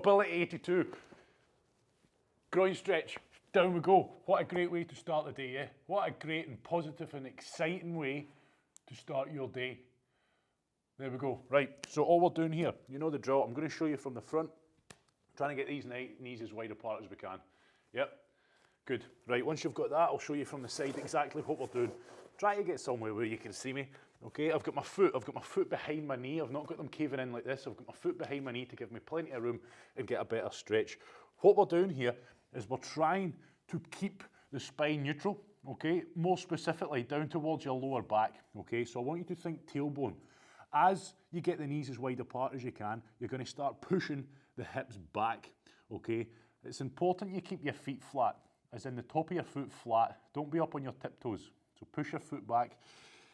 mobility 82. Groin stretch, down we go. What a great way to start the day, eh? What a great and positive and exciting way to start your day. There we go. Right, so all we're doing here, you know the drill. I'm going to show you from the front. Trying to get these knees as wide apart as we can. Yep, good. Right, once you've got that, I'll show you from the side exactly what we're doing. Try to get somewhere where you can see me. Okay, I've got my foot behind my knee. I've not got them caving in like this. I've got my foot behind my knee to give me plenty of room and get a better stretch. What we're doing here is we're trying to keep the spine neutral, okay? More specifically, down towards your lower back, okay? So I want you to think tailbone. As you get the knees as wide apart as you can, you're going to start pushing the hips back, okay? It's important you keep your feet flat, as in the top of your foot flat. Don't be up on your tiptoes. So push your foot back.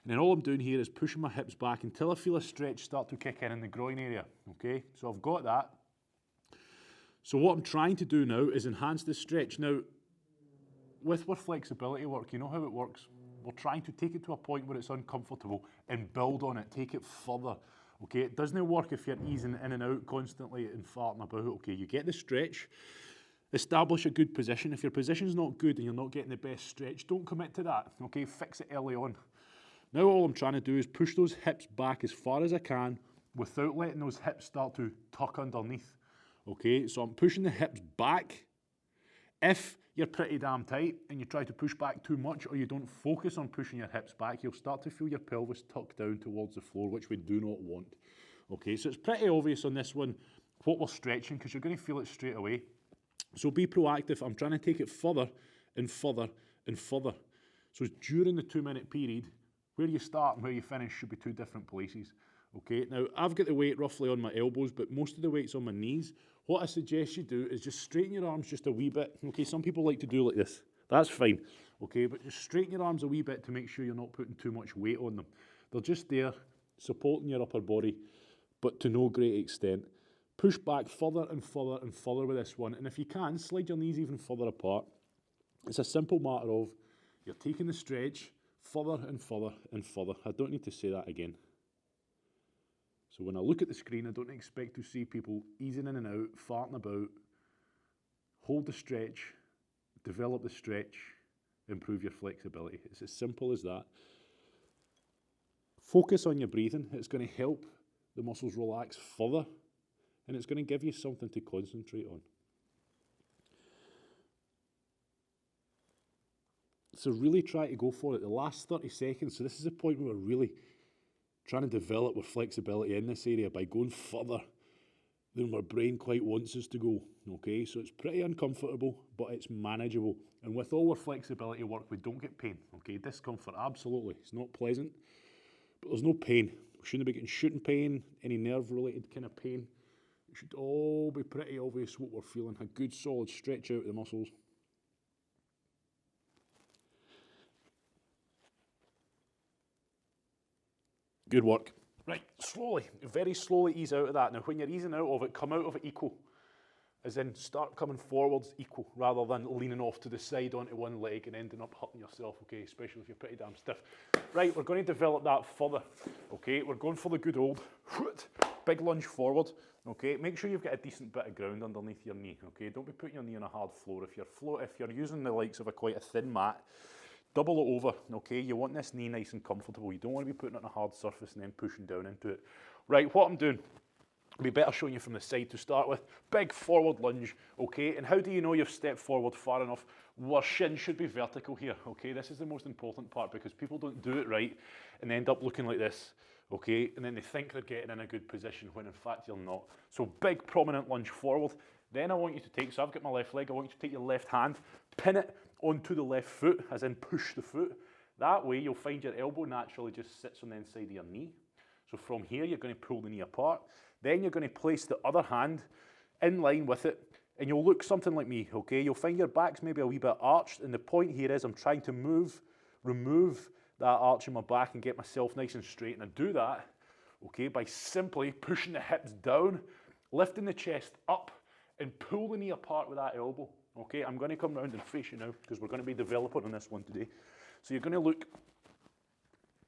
And then all I'm doing here is pushing my hips back until I feel a stretch start to kick in the groin area, okay? So I've got that. So what I'm trying to do now is enhance the stretch. Now, with our flexibility work, you know how it works. We're trying to take it to a point where it's uncomfortable and build on it, take it further. Okay, it doesn't work if you're easing in and out constantly and farting about. Okay, you get the stretch, establish a good position. If your position's not good and you're not getting the best stretch, don't commit to that. Okay, fix it early on. Now all I'm trying to do is push those hips back as far as I can without letting those hips start to tuck underneath. Okay, so I'm pushing the hips back. If you're pretty damn tight and you try to push back too much or you don't focus on pushing your hips back, you'll start to feel your pelvis tuck down towards the floor, which we do not want. Okay, so it's pretty obvious on this one what we're stretching because you're going to feel it straight away. So be proactive. I'm trying to take it further and further and further. So during the 2-minute period, where you start and where you finish should be two different places. Okay, now I've got the weight roughly on my elbows, but most of the weight's on my knees. What I suggest you do is just straighten your arms just a wee bit. Okay, some people like to do like this. That's fine. Okay, but just straighten your arms a wee bit to make sure you're not putting too much weight on them. They're just there supporting your upper body, but to no great extent. Push back further and further and further with this one. And if you can, slide your knees even further apart. It's a simple matter of you're taking the stretch further and further and further. I don't need to say that again. So when I look at the screen, I don't expect to see people easing in and out, farting about. Hold the stretch, develop the stretch, improve your flexibility. It's as simple as that. Focus on your breathing. It's going to help the muscles relax further, and it's going to give you something to concentrate on. So really try to go for it. The last 30 seconds, so this is the point where we're really trying to develop our flexibility in this area by going further than our brain quite wants us to go, okay? So it's pretty uncomfortable, but it's manageable. And with all our flexibility work, we don't get pain, okay? Discomfort, absolutely. It's not pleasant, but there's no pain. We shouldn't be getting shooting pain, any nerve-related kind of pain. It should all be pretty obvious what we're feeling. A good solid stretch out of the muscles. Good work. Right, slowly, very slowly ease out of that. Now, when you're easing out of it, come out of it equal. As in, start coming forwards equal, rather than leaning off to the side onto one leg and ending up hurting yourself, okay, especially if you're pretty damn stiff. Right, we're going to develop that further, okay? We're going for the good old big lunge forward, okay? Make sure you've got a decent bit of ground underneath your knee, okay? Don't be putting your knee on a hard floor. If you're using the likes of quite a thin mat, double it over, okay? You want this knee nice and comfortable. You don't want to be putting it on a hard surface and then pushing down into it. Right, what I'm doing, it'll be better showing you from the side to start with. Big forward lunge, okay? And how do you know you've stepped forward far enough? Our shin should be vertical here, okay? This is the most important part because people don't do it right and end up looking like this, okay? And then they think they're getting in a good position when in fact you're not. So big prominent lunge forward. Then I want you to take, so I've got my left leg, I want you to take your left hand, pin it onto the left foot, as in push the foot. That way you'll find your elbow naturally just sits on the inside of your knee. So from here you're going to pull the knee apart. Then you're going to place the other hand in line with it and you'll look something like me, okay? You'll find your back's maybe a wee bit arched and the point here is I'm trying to remove that arch in my back and get myself nice and straight. And I do that, okay, by simply pushing the hips down, lifting the chest up and pull the knee apart with that elbow. Okay, I'm going to come round and face you now because we're going to be developing on this one today. So you're going to look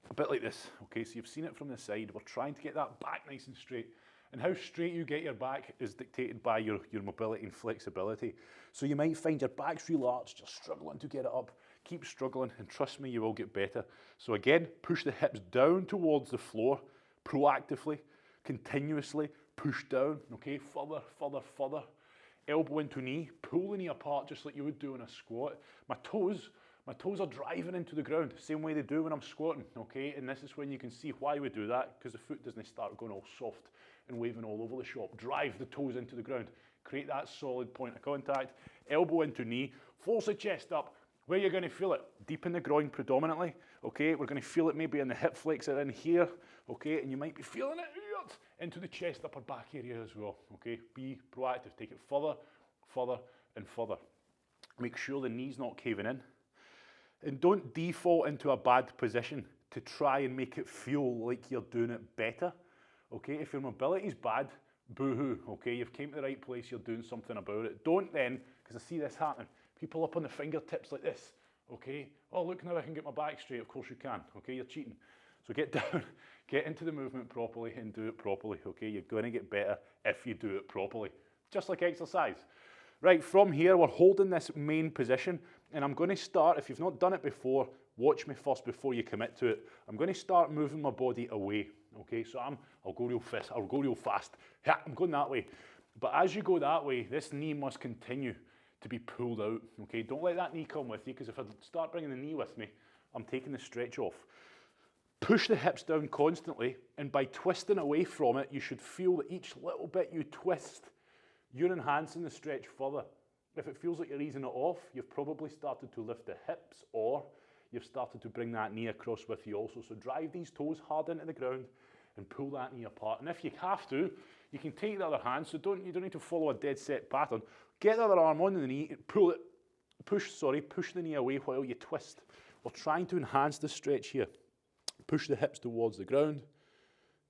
a bit like this. Okay, so you've seen it from the side. We're trying to get that back nice and straight. And how straight you get your back is dictated by your mobility and flexibility. So you might find your back's real arched, you're struggling to get it up. Keep struggling, and trust me, you will get better. So again, push the hips down towards the floor, proactively, continuously, push down, okay? Further, further, further. Elbow into knee, pull the knee apart just like you would do in a squat. My toes are driving into the ground, same way they do when I'm squatting, okay? And this is when you can see why we do that, because the foot doesn't start going all soft and waving all over the shop. Drive the toes into the ground. Create that solid point of contact. Elbow into knee. Force the chest up. Where you're going to feel it? Deep in the groin predominantly, okay? We're going to feel it maybe in the hip flexor in here, okay? And you might be feeling it into the chest, upper back area as well, okay? Be proactive. Take it further, further, and further. Make sure the knee's not caving in. And don't default into a bad position to try and make it feel like you're doing it better. Okay, if your mobility's bad, boo-hoo, okay? You've came to the right place, you're doing something about it. Don't then, because I see this happening, people up on the fingertips like this, okay? Oh, look, now I can get my back straight. Of course you can, okay? You're cheating. So get down, get into the movement properly and do it properly, okay? You're going to get better if you do it properly, just like exercise. Right, from here, we're holding this main position, and I'm going to start, if you've not done it before, watch me first before you commit to it. I'm going to start moving my body away, okay? So I'll go real fast. Yeah, I'm going that way. But as you go that way, this knee must continue to be pulled out, okay? Don't let that knee come with you, because if I start bringing the knee with me, I'm taking the stretch off. Push the hips down constantly, and by twisting away from it, you should feel that each little bit you twist, you're enhancing the stretch further. If it feels like you're easing it off, you've probably started to lift the hips, or you've started to bring that knee across with you also. So drive these toes hard into the ground and pull that knee apart. And if you have to, you can take the other hand, so you don't need to follow a dead set pattern. Get the other arm on the knee, push the knee away while you twist. We're trying to enhance the stretch here. Push the hips towards the ground.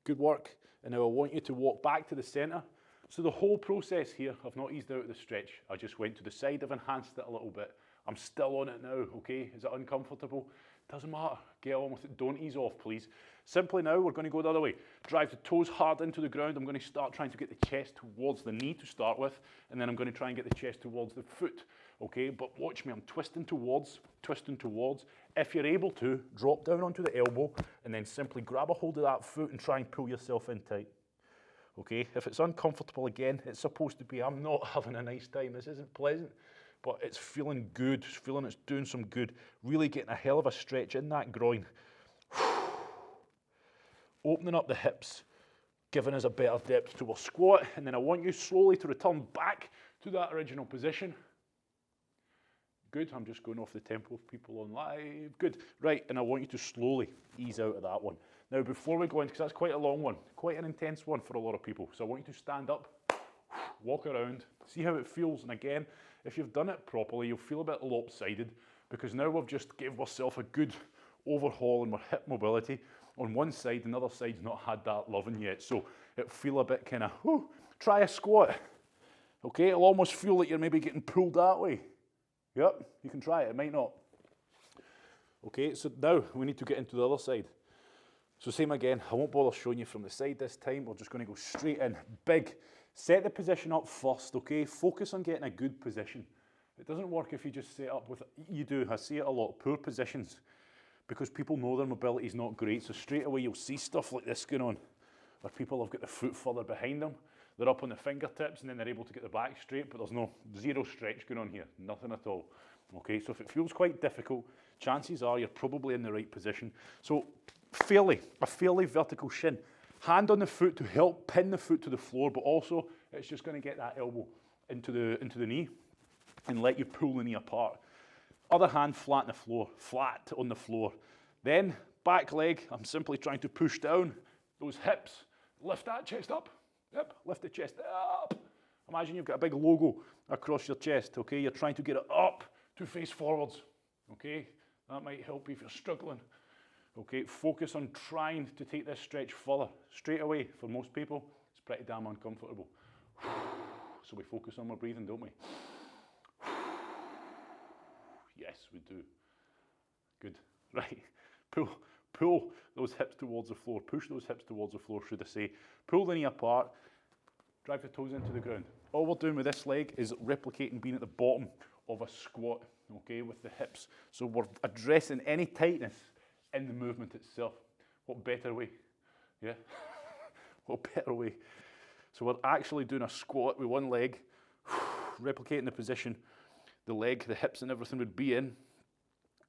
Good work. And now I want you to walk back to the center. So the whole process here, I've not eased out of the stretch. I just went to the side, I've enhanced it a little bit. I'm still on it now, okay? Is it uncomfortable? Doesn't matter. Get on with it. Don't ease off, please. Simply now, we're going to go the other way. Drive the toes hard into the ground. I'm going to start trying to get the chest towards the knee to start with, and then I'm going to try and get the chest towards the foot, okay? But watch me, I'm twisting towards. If you're able to, drop down onto the elbow, and then simply grab a hold of that foot and try and pull yourself in tight. Okay, if it's uncomfortable again, it's supposed to be. I'm not having a nice time. This isn't pleasant, but it's feeling good. It's feeling it's doing some good. Really getting a hell of a stretch in that groin. Opening up the hips, giving us a better depth to our squat. And then I want you slowly to return back to that original position. Good, I'm just going off the tempo of people on live. Good, right, and I want you to slowly ease out of that one. Now, before we go in, because that's quite a long one, quite an intense one for a lot of people. So I want you to stand up, walk around, see how it feels. And again, if you've done it properly, you'll feel a bit lopsided, because now we've just gave ourselves a good overhaul in our hip mobility. On one side, the other side's not had that loving yet. So it'll feel a bit kind of, try a squat. Okay, it'll almost feel like you're maybe getting pulled that way. Yep, you can try it, it might not. Okay, so now we need to get into the other side. So same again, I won't bother showing you from the side this time. We're just going to go straight in. Big. Set the position up first, okay? Focus on getting a good position. It doesn't work if you just set up with, you do, I see it a lot, poor positions, because people know their mobility is not great. So straight away you'll see stuff like this going on, where people have got the foot further behind them. They're up on the fingertips and then they're able to get the back straight, but there's zero stretch going on here, nothing at all. Okay, so if it feels quite difficult, chances are you're probably in the right position. So a fairly vertical shin. Hand on the foot to help pin the foot to the floor, but also it's just going to get that elbow into the knee and let you pull the knee apart. Other hand flat on the floor. Then back leg, I'm simply trying to push down those hips, lift that chest up. Yep, lift the chest up. Imagine you've got a big logo across your chest, okay? You're trying to get it up to face forwards, okay? That might help you if you're struggling. Okay, focus on trying to take this stretch further. Straight away, for most people, it's pretty damn uncomfortable. So we focus on our breathing, don't we? Yes, we do. Good, right. Pull those hips towards the floor. Push those hips towards the floor, should I say. Pull the knee apart. Drive the toes into the ground. All we're doing with this leg is replicating being at the bottom of a squat, okay, with the hips. So we're addressing any tightness in the movement itself. What better way? Yeah? What better way? So we're actually doing a squat with one leg, replicating the position the leg, the hips and everything would be in,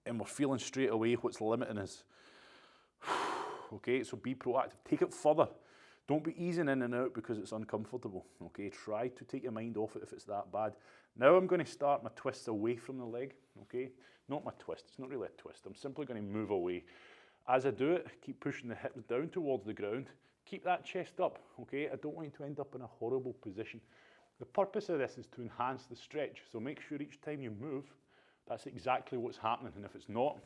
and we're feeling straight away what's limiting us. Okay, so be proactive. Take it further. Don't be easing in and out because it's uncomfortable. Okay, try to take your mind off it if it's that bad. Now I'm going to start my twists away from the leg. Okay, not my twist. It's not really a twist. I'm simply going to move away. As I do it, keep pushing the hips down towards the ground. Keep that chest up. Okay, I don't want you to end up in a horrible position. The purpose of this is to enhance the stretch. So make sure each time you move, that's exactly what's happening. And if it's not,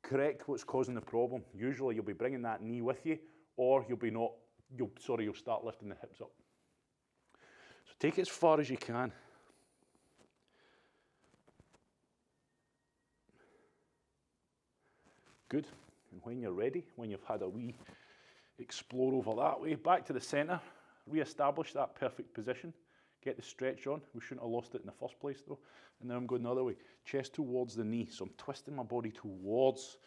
correct what's causing the problem. Usually you'll be bringing that knee with you, or you'll start lifting the hips up. So take it as far as you can. Good. And when you're ready, when you've had a wee explore over that way, back to the center, re-establish that perfect position. Get the stretch on. We shouldn't have lost it in the first place though. And now I'm going the other way. Chest towards the knee. So I'm twisting my body towards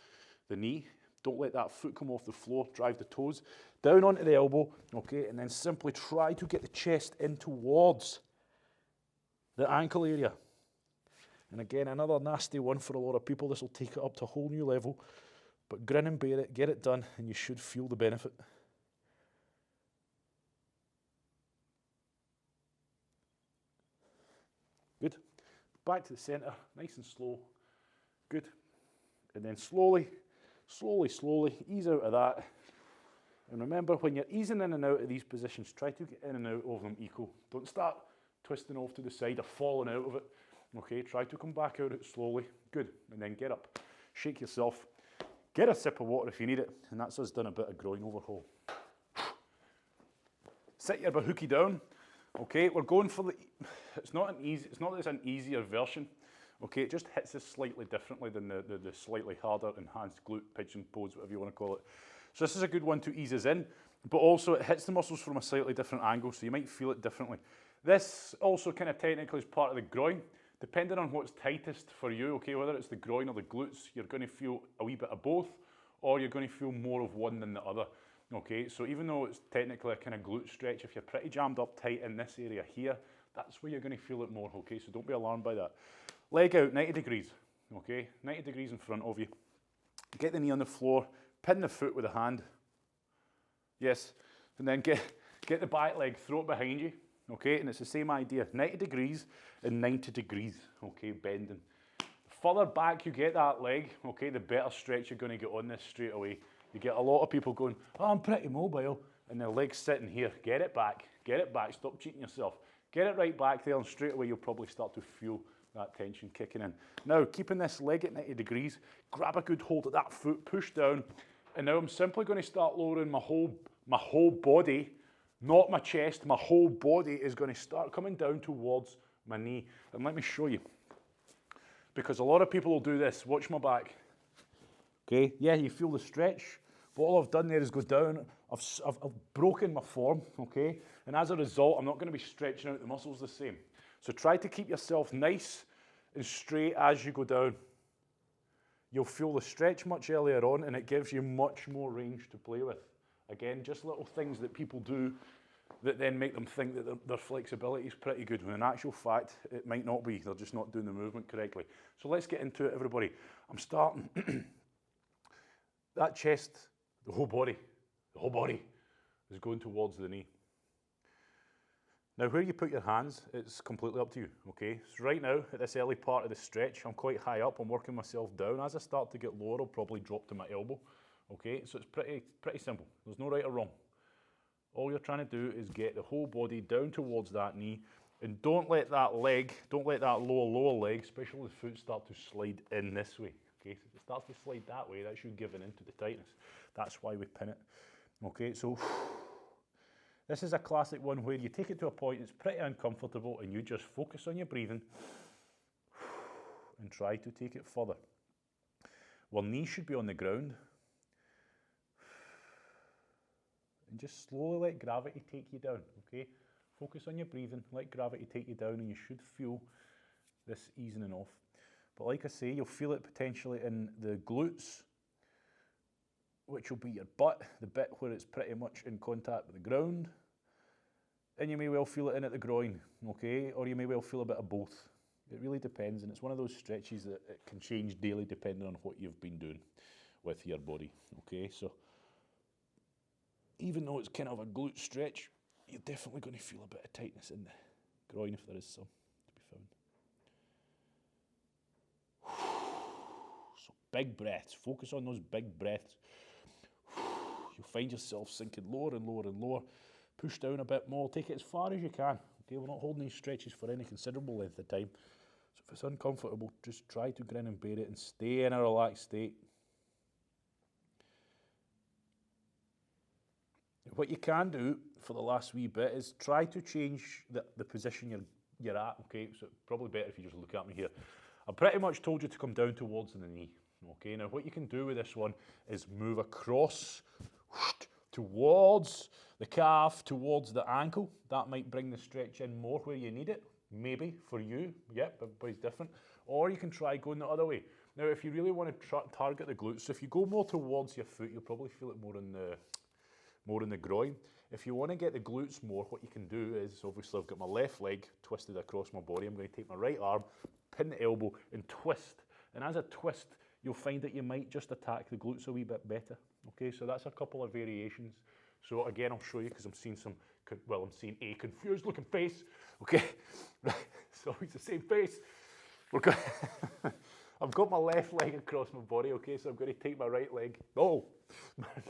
the knee. Don't let that foot come off the floor. Drive the toes down onto the elbow. Okay, and then simply try to get the chest in towards the ankle area. And again, another nasty one for a lot of people. This will take it up to a whole new level. But grin and bear it. Get it done and you should feel the benefit. Good. Back to the center, nice and slow. Good. And then slowly, ease out of that. And remember, when you're easing in and out of these positions, try to get in and out of them equal. Don't start twisting off to the side or falling out of it. Okay, try to come back out of it slowly. Good. And then get up. Shake yourself. Get a sip of water if you need it. And that's us done a bit of groin overhaul. Sit your bahookie down. Okay, we're going for the, it's not that it's an easier version. Okay, it just hits us slightly differently than the slightly harder enhanced glute pigeon pose, whatever you want to call it. So this is a good one to ease us in, but also it hits the muscles from a slightly different angle, so you might feel it differently. This also kind of technically is part of the groin, depending on what's tightest for you, okay, whether it's the groin or the glutes, you're going to feel a wee bit of both, or you're going to feel more of one than the other. Okay, so even though it's technically a kind of glute stretch, if you're pretty jammed up tight in this area here, that's where you're going to feel it more, okay, so don't be alarmed by that. Leg out, 90 degrees, okay, 90 degrees in front of you. Get the knee on the floor, pin the foot with a hand, yes, and then get the back leg, throw it behind you, okay, and it's the same idea, 90 degrees and 90 degrees, okay, bending. The further back you get that leg, okay, the better stretch you're going to get on this straight away. You get a lot of people going, oh, I'm pretty mobile, and their leg's sitting here. Get it back, stop cheating yourself. Get it right back there, and straight away you'll probably start to feel that tension kicking in. Now, keeping this leg at 90 degrees, grab a good hold of that foot, push down, and now I'm simply going to start lowering my whole body, not my chest, my whole body is going to start coming down towards my knee. And let me show you, because a lot of people will do this. Watch my back. Okay, yeah, you feel the stretch, but all I've done there is go down. I've broken my form, okay? And as a result, I'm not going to be stretching out the muscles the same. So try to keep yourself nice and straight as you go down. You'll feel the stretch much earlier on, and it gives you much more range to play with. Again, just little things that people do that then make them think that their flexibility is pretty good, when in actual fact, it might not be. They're just not doing the movement correctly. So let's get into it, everybody. I'm starting. That chest, the whole body is going towards the knee. Now, where you put your hands, it's completely up to you, okay? So right now, at this early part of the stretch, I'm quite high up, I'm working myself down. As I start to get lower, I'll probably drop to my elbow, okay? So it's pretty simple. There's no right or wrong. All you're trying to do is get the whole body down towards that knee, and don't let that lower leg, especially the foot, start to slide in this way. Okay, so if it starts to slide that way, that's you giving into the tightness. That's why we pin it. Okay, so this is a classic one where you take it to a point it's pretty uncomfortable and you just focus on your breathing and try to take it further. Well, knee should be on the ground. And just slowly let gravity take you down, okay? Focus on your breathing, let gravity take you down, and you should feel this easing off. But like I say, you'll feel it potentially in the glutes, which will be your butt, the bit where it's pretty much in contact with the ground. And you may well feel it in at the groin, okay? Or you may well feel a bit of both. It really depends, and it's one of those stretches that it can change daily depending on what you've been doing with your body, okay? So even though it's kind of a glute stretch, you're definitely going to feel a bit of tightness in the groin if there is some to be found. So big breaths, focus on those big breaths. You'll find yourself sinking lower and lower and lower. Push down a bit more, take it as far as you can. Okay, we're not holding these stretches for any considerable length of time. So if it's uncomfortable, just try to grin and bear it and stay in a relaxed state. What you can do for the last wee bit is try to change the position you're at, okay? So probably better if you just look at me here. I pretty much told you to come down towards the knee, okay? Now what you can do with this one is move across towards the calf, towards the ankle. That might bring the stretch in more where you need it, maybe for you. Yep, everybody's different. Or you can try going the other way. Now if you really want to target the glutes, so if you go more towards your foot, you'll probably feel it more in the groin. If you want to get the glutes more, what you can do is, obviously I've got my left leg twisted across my body. I'm going to take my right arm, pin the elbow and twist. And as I twist, you'll find that you might just attack the glutes a wee bit better. Okay, so that's a couple of variations. So again, I'll show you because I'm seeing a confused looking face. Okay, it's always the same face. I've got my left leg across my body, okay, so I'm going to take my right leg. Oh,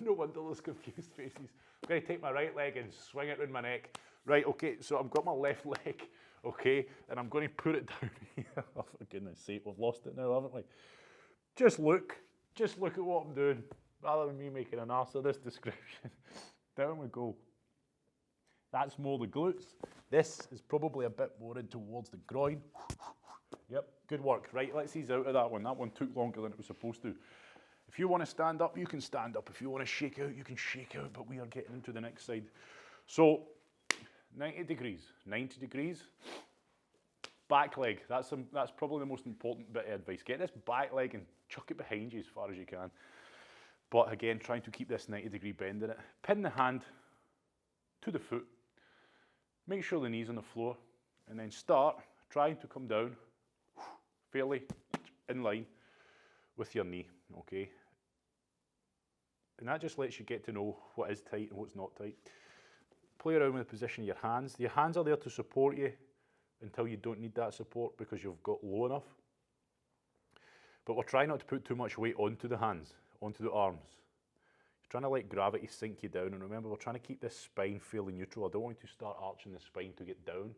no wonder those confused faces. I'm going to take my right leg and swing it around my neck. Right, okay, so I've got my left leg, okay, and I'm going to put it down here. Oh, for goodness sake, we've lost it now, haven't we? Just look at what I'm doing, rather than me making an arse of this description. Down we go. That's more the glutes. This is probably a bit more in towards the groin. Yep, good work. Right, let's ease out of that one. That one took longer than it was supposed to. If you want to stand up, you can stand up. If you want to shake out, you can shake out, but we are getting into the next side. So, 90 degrees. 90 degrees. Back leg. That's probably the most important bit of advice. Get this back leg and chuck it behind you as far as you can. But again, trying to keep this 90-degree bend in it. Pin the hand to the foot. Make sure the knee's on the floor. And then start trying to come down fairly in line with your knee, okay? And that just lets you get to know what is tight and what's not tight. Play around with the position of your hands. Your hands are there to support you until you don't need that support because you've got low enough. But we're trying not to put too much weight onto the hands, onto the arms. You're trying to let gravity sink you down. And remember, we're trying to keep this spine fairly neutral. I don't want you to start arching the spine to get down.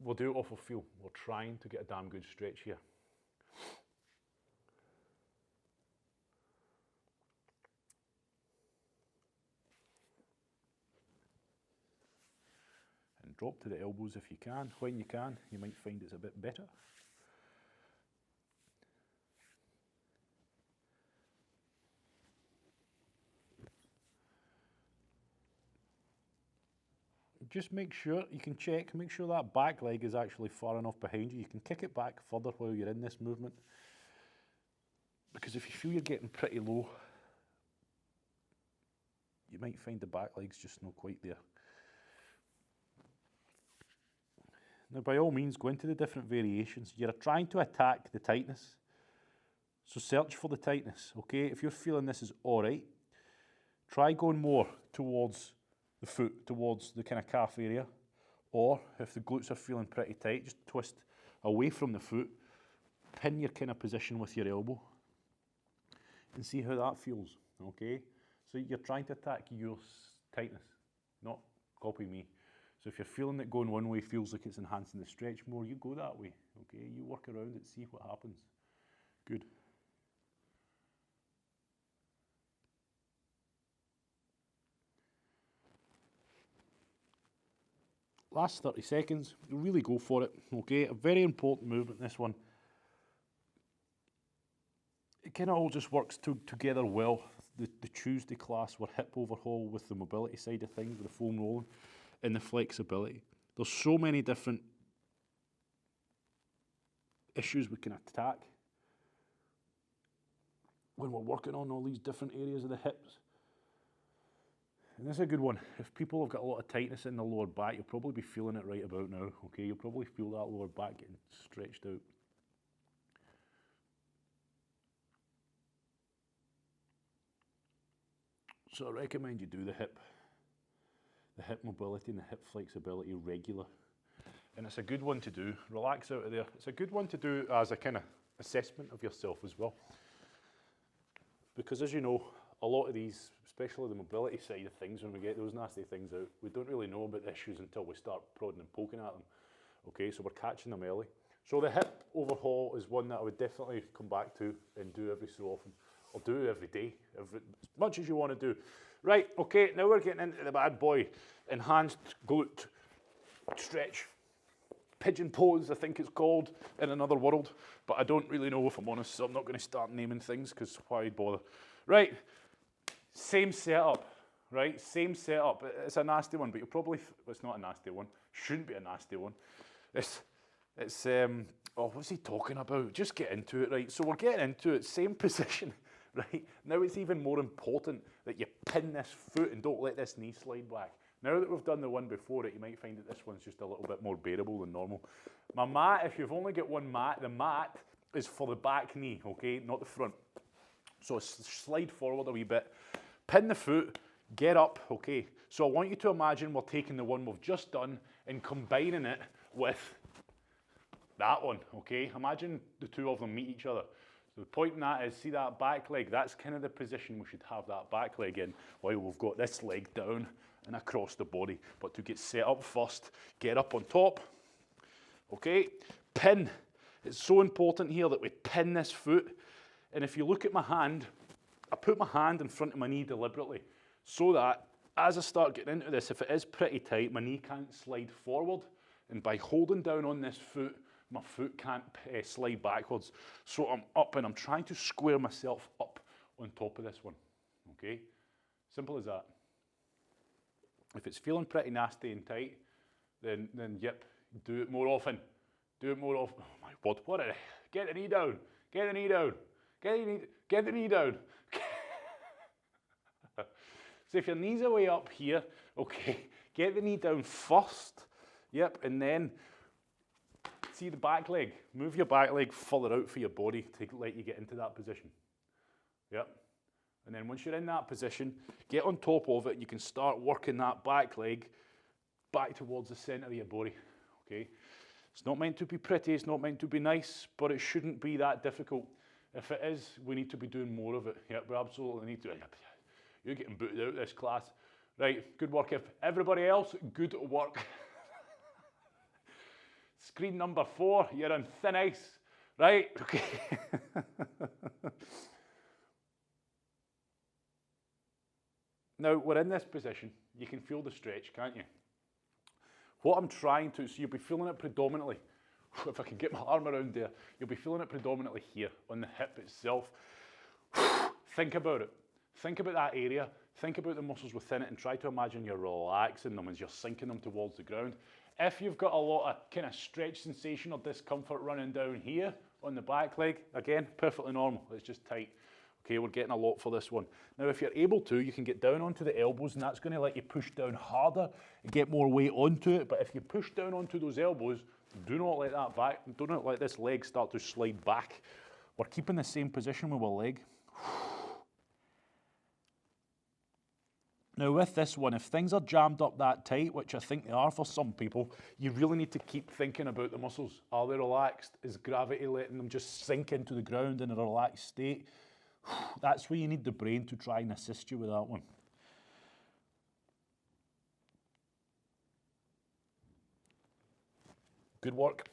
We'll do it off of feel. We're trying to get a damn good stretch here. And drop to the elbows if you can. When you can, you might find it's a bit better. Just make sure, you can check, make sure that back leg is actually far enough behind you. You can kick it back further while you're in this movement. Because if you feel you're getting pretty low, you might find the back leg's just not quite there. Now, by all means, go into the different variations. You're trying to attack the tightness. So search for the tightness, okay? If you're feeling this is all right, try going more towards the foot, towards the kind of calf area. Or if the glutes are feeling pretty tight, just twist away from the foot, pin your kind of position with your elbow, and see how that feels, okay? So you're trying to attack your tightness, not copy me. So if you're feeling that going one way feels like it's enhancing the stretch more, you go that way, okay? You work around it, see what happens. Good. Last 30 seconds, really go for it, okay? A very important movement, this one. It kind of all just works together well. The Tuesday class were hip overhaul with the mobility side of things, with the foam rolling. and the flexibility. There's so many different issues we can attack when we're working on all these different areas of the hips. And this is a good one. If people have got a lot of tightness in the lower back, you'll probably be feeling it right about now, okay? You'll probably feel that lower back getting stretched out. So I recommend you do the hip mobility and the hip flexibility regular. And it's a good one to do. Relax out of there. It's a good one to do as a kind of assessment of yourself as well. Because as you know, a lot of these, especially the mobility side of things, when we get those nasty things out, we don't really know about the issues until we start prodding and poking at them. Okay, so we're catching them early. So the hip overhaul is one that I would definitely come back to and do every so often. Or do every day, as much as you want to do. Right, okay, now we're getting into the bad boy. Enhanced glute stretch. Pigeon pose, I think it's called, in another world. But I don't really know, if I'm honest, so I'm not going to start naming things, because why bother? Right, same setup, right? Same setup. It's a nasty one, but you'll probably, well, it's not a nasty one. Shouldn't be a nasty one. It's oh, what's he talking about? Just get into it, right? So we're getting into it, same position. Right, now it's even more important that you pin this foot and don't let this knee slide back. Now that we've done the one before it, you might find that this one's just a little bit more bearable than normal. My mat, if you've only got one mat, the mat is for the back knee, okay, not the front. So slide forward a wee bit, pin the foot, get up, okay. So I want you to imagine we're taking the one we've just done and combining it with that one, okay. Imagine the two of them meet each other. So the point in that is, see that back leg, that's kind of the position we should have that back leg in, while we've got this leg down and across the body. But to get set up first, get up on top, okay, pin. It's so important here that we pin this foot. And if you look at my hand, I put my hand in front of my knee deliberately, so that as I start getting into this, if it is pretty tight, my knee can't slide forward. And by holding down on this foot, my foot can't slide backwards. So I'm up and I'm trying to square myself up on top of this one, okay? Simple as that. If it's feeling pretty nasty and tight, then yep, do it more often. Do it more often. Oh my God, what a, get the knee down, get the knee down, get the knee down. So if your knees are way up here, okay, get the knee down first, yep, and then see the back leg. Move your back leg further out for your body to let you get into that position. Yep. And then once you're in that position, get on top of it. You can start working that back leg back towards the center of your body. Okay. It's not meant to be pretty. It's not meant to be nice, but it shouldn't be that difficult. If it is, we need to be doing more of it. Yep, we absolutely need to. You're getting booted out of this class. Right, good work. If everybody else, good work. Screen number 4, you're on thin ice, right? Okay. Now, we're in this position. You can feel the stretch, can't you? What I'm trying to, so you'll be feeling it predominantly, if I can get my arm around there, you'll be feeling it predominantly here, on the hip itself. Think about it. Think about that area. Think about the muscles within it and try to imagine you're relaxing them as you're sinking them towards the ground. If you've got a lot of kind of stretch sensation or discomfort running down here on the back leg, again, perfectly normal, it's just tight. Okay, we're getting a lot for this one. Now, if you're able to, you can get down onto the elbows, and that's going to let you push down harder and get more weight onto it. But if you push down onto those elbows, do not let that back, do not let this leg start to slide back. We're keeping the same position with our leg. Now with this one, if things are jammed up that tight, which I think they are for some people, you really need to keep thinking about the muscles. Are they relaxed? Is gravity letting them just sink into the ground in a relaxed state? That's where you need the brain to try and assist you with that one. Good work.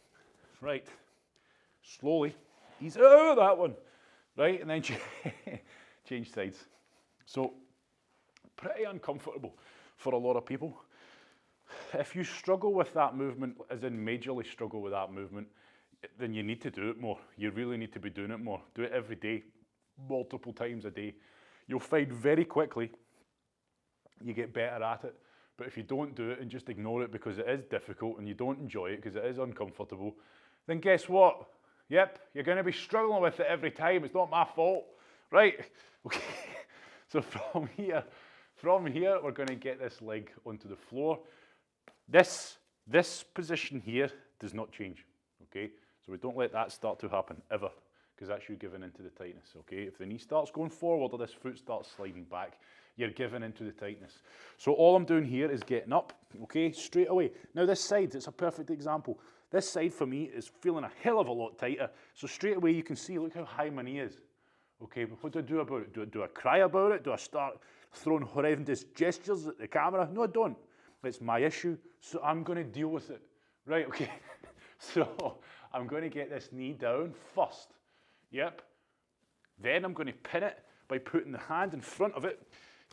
Right. Slowly ease out of that one. Right, and then change sides. So, pretty uncomfortable for a lot of people. If you struggle with that movement, as in majorly struggle with that movement, then you need to do it more. You really need to be doing it more. Do it every day, multiple times a day. You'll find very quickly you get better at it But if you don't do it and just ignore it because it is difficult and you don't enjoy it because it is uncomfortable, then guess what? Yep, you're going to be struggling with it every time. It's not my fault, right? Okay. So from here, we're going to get this leg onto the floor. This position here does not change, okay? So we don't let that start to happen ever, because that's you giving into the tightness, okay? If the knee starts going forward or this foot starts sliding back, you're giving into the tightness. So all I'm doing here is getting up, okay, straight away. Now this side, it's a perfect example. This side for me is feeling a hell of a lot tighter. So straight away you can see, look how high my knee is. Okay, but what do I do about it? Do I cry about it? Do I start throwing horrendous gestures at the camera? No, I don't. It's my issue, so I'm going to deal with it. Right, okay. So I'm going to get this knee down first. Yep. Then I'm going to pin it by putting the hand in front of it,